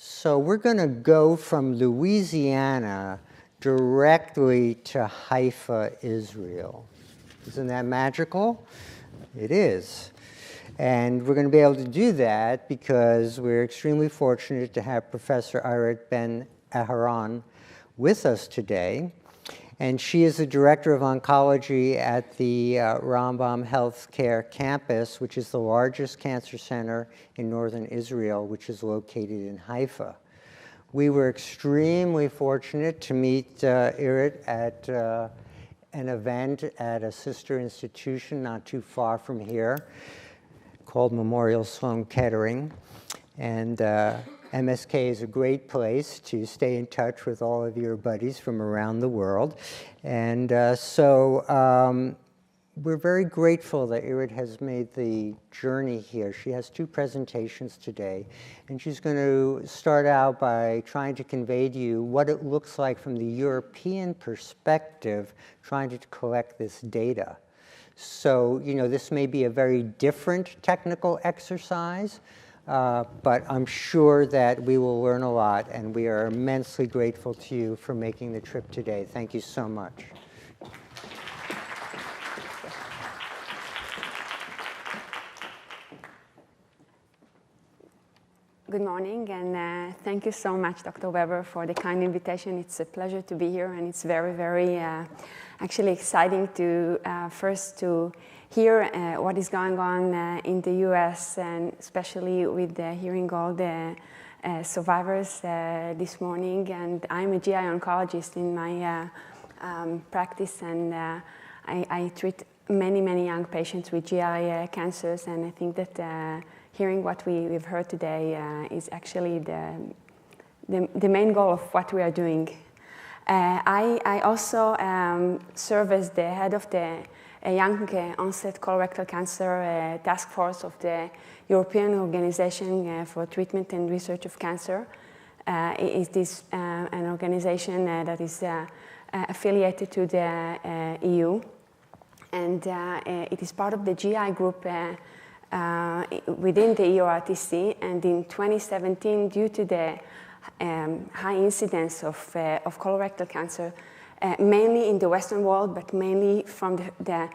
So we're going to go from Louisiana directly to Haifa, Israel. Isn't that magical? It is. And we're going to be able to do that because we're extremely fortunate to have Professor Irit Ben Aharon with us today. And she is the Director of Oncology at the Rambam Healthcare Campus, which is the largest cancer center in northern Israel, which is located in Haifa. We were extremely fortunate to meet Irit at an event at a sister institution not too far from here called Memorial Sloan Kettering. And MSK is a great place to stay in touch with all of your buddies from around the world. And we're very grateful that Irit has made the journey here. She has two presentations today, and she's going to start out by trying to convey to you what it looks like from the European perspective, trying to collect this data. So, you know, this may be a very different technical exercise, but I'm sure that we will learn a lot, and we are immensely grateful to you for making the trip today. Thank you so much. Good morning, and thank you so much, Dr. Weber, for the kind invitation. It's a pleasure to be here, and it's very, very actually exciting to first to hear what is going on in the U.S., and especially with hearing all the survivors this morning. And I'm a GI oncologist in my practice, and I treat many, many young patients with GI cancers, and I think that hearing what we've heard today is actually the main goal of what we are doing. I also serve as the head of the young onset colorectal cancer task force of the European Organization for Treatment and Research of Cancer. It is an organization that is affiliated to the EU, and it is part of the GI group within the EORTC. And in 2017, due to the high incidence of colorectal cancer, mainly in the Western world, but mainly from the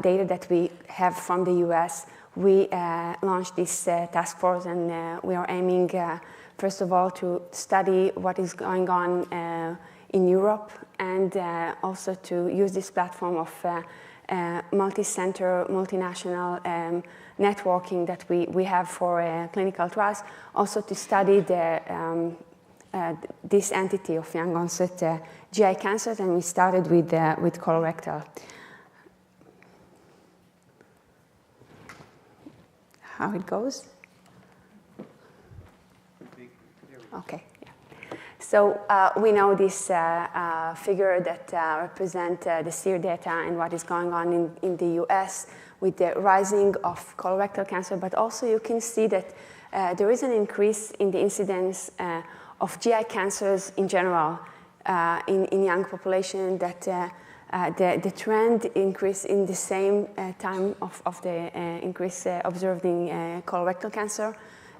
data that we have from the US, we launched this task force, and we are aiming, first of all, to study what is going on in Europe, and also to use this platform of multi-center, multinational networking that we have for clinical trials, also to study this entity of young onset GI cancers, and we started with colorectal. How it goes? Okay. So we know this figure that represents the SEER data and what is going on in the US with the rising of colorectal cancer, but also you can see that there is an increase in the incidence of GI cancers in general in young population, that the trend increase in the same time of the increase observed in colorectal cancer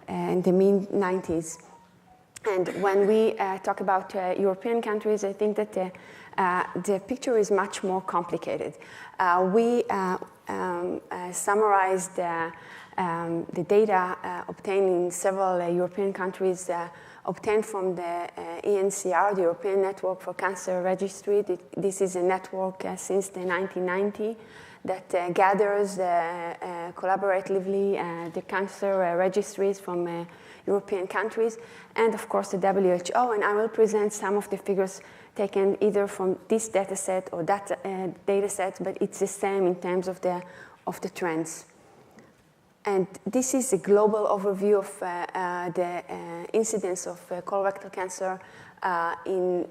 in the mid-90s. And when we talk about European countries, I think that the picture is much more complicated. We summarized the data obtained in several European countries, obtained from the ENCR, the European Network for Cancer Registry. This is a network since the 1990 that gathers collaboratively the cancer registries from European countries, and of course the WHO. And I will present some of the figures taken either from this data set or that data set, but it's the same in terms of the trends. And this is a global overview of the incidence of colorectal cancer in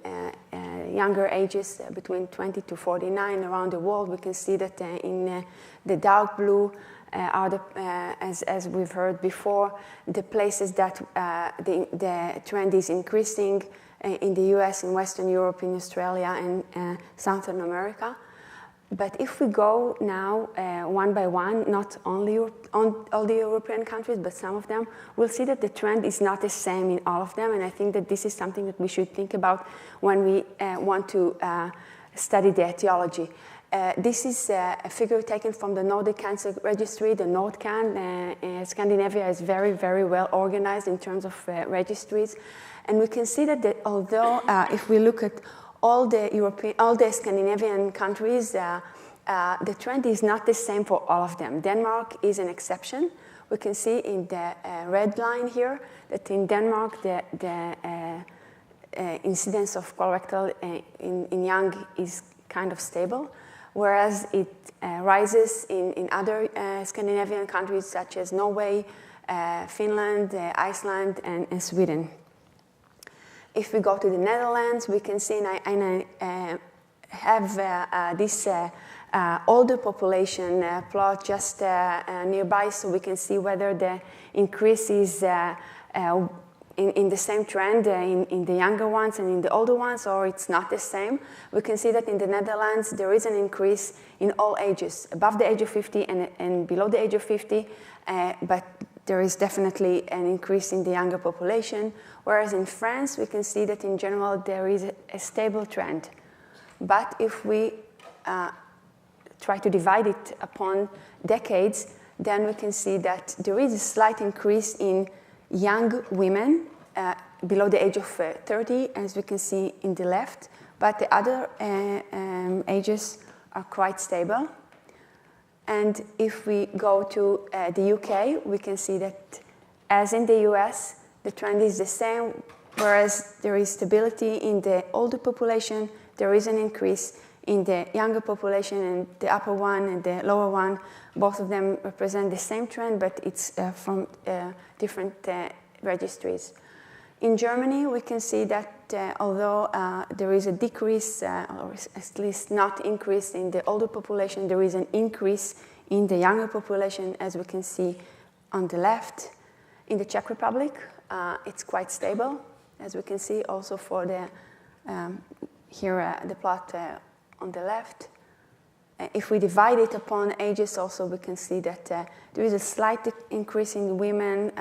younger ages between 20 to 49 around the world. We can see that in the dark blue are the, as we've heard before, the places that the trend is increasing in the US, in Western Europe, in Australia, and Southern America. But if we go now one by one, not only on all the European countries, but some of them, we'll see that the trend is not the same in all of them. And I think that this is something that we should think about when we want to study the etiology. This is a figure taken from the Nordic Cancer Registry, the NORDCAN. Scandinavia is very, very well organized in terms of registries. And we can see that although if we look at all the Scandinavian countries, the trend is not the same for all of them. Denmark is an exception. We can see in the red line here that in Denmark the incidence of colorectal in young is kind of stable, whereas it rises in other Scandinavian countries such as Norway, Finland, Iceland, and Sweden. If we go to the Netherlands, we can see, and I have this older population plot just nearby, so we can see whether the increase is in the same trend in the younger ones and in the older ones, or it's not the same. We can see that in the Netherlands, there is an increase in all ages, above the age of 50 and below the age of 50, but there is definitely an increase in the younger population, whereas in France, we can see that in general there is a stable trend. But if we try to divide it upon decades, then we can see that there is a slight increase in young women below the age of 30, as we can see in the left, but the other ages are quite stable. And if we go to the UK, we can see that, as in the US, the trend is the same, whereas there is stability in the older population, there is an increase in the younger population, and the upper one and the lower one, both of them represent the same trend, but it's from different registries. In Germany, we can see that although there is a decrease, or at least not increase in the older population, there is an increase in the younger population, as we can see on the left. In the Czech Republic, it's quite stable, as we can see also for the the plot on the left. If we divide it upon ages also, we can see that there is a slight increase in women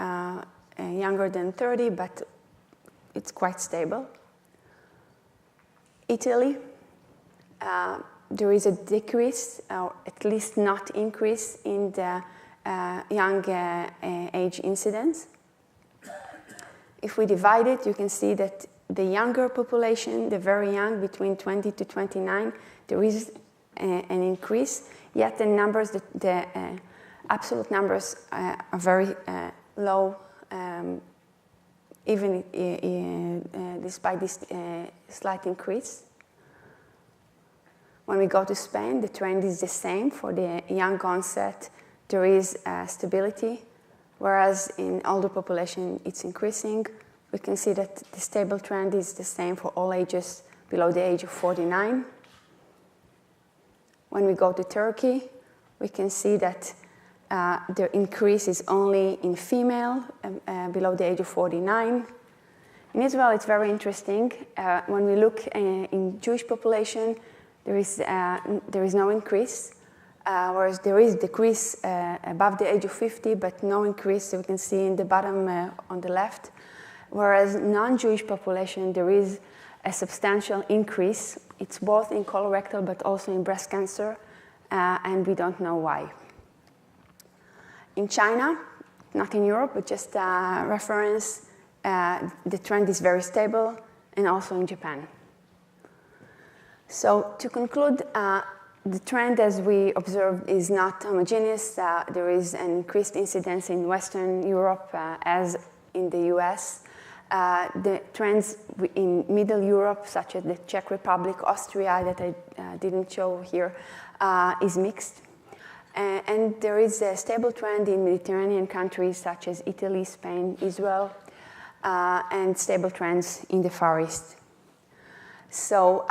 younger than 30, but it's quite stable. Italy, there is a decrease, or at least not increase, in the young age incidence. If we divide it, you can see that the younger population, the very young, between 20 to 29, there is an increase, yet the numbers, the absolute numbers are very low, even despite this slight increase. When we go to Spain, the trend is the same. For the young onset, there is stability, whereas in older population, it's increasing. We can see that the stable trend is the same for all ages below the age of 49. When we go to Turkey, we can see that the increase is only in female below the age of 49. In Israel, it's very interesting. When we look in Jewish population, there is no increase, whereas there is decrease above the age of 50, but no increase, we can see in the bottom on the left. Whereas non-Jewish population, there is a substantial increase. It's both in colorectal, but also in breast cancer, and we don't know why. In China, not in Europe, but just reference, the trend is very stable, and also in Japan. So to conclude, the trend, as we observed, is not homogeneous. There is an increased incidence in Western Europe as in the US. The trends in Middle Europe, such as the Czech Republic, Austria, that I didn't show here, is mixed. And there is a stable trend in Mediterranean countries such as Italy, Spain, Israel, and stable trends in the Far East. So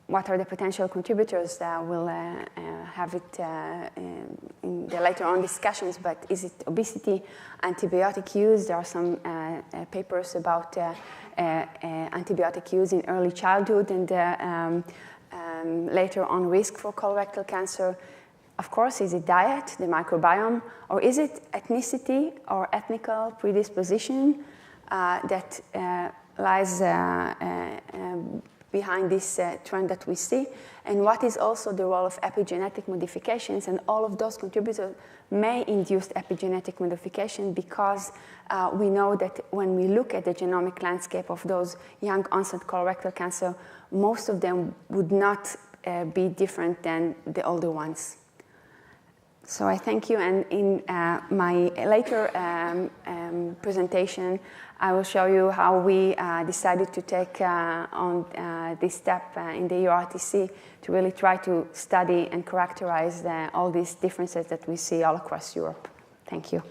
what are the potential contributors? We'll have it in the later on discussions, but is it obesity, antibiotic use? There are some papers about antibiotic use in early childhood and later on risk for colorectal cancer. Of course, is it diet, the microbiome, or is it ethnicity or ethnical predisposition that lies behind this trend that we see? And what is also the role of epigenetic modifications? And all of those contributors may induce epigenetic modification, because we know that when we look at the genomic landscape of those young onset colorectal cancer, most of them would not be different than the older ones. So I thank you, and in my later presentation, I will show you how we decided to take on this step in the EORTC to really try to study and characterize all these differences that we see all across Europe. Thank you.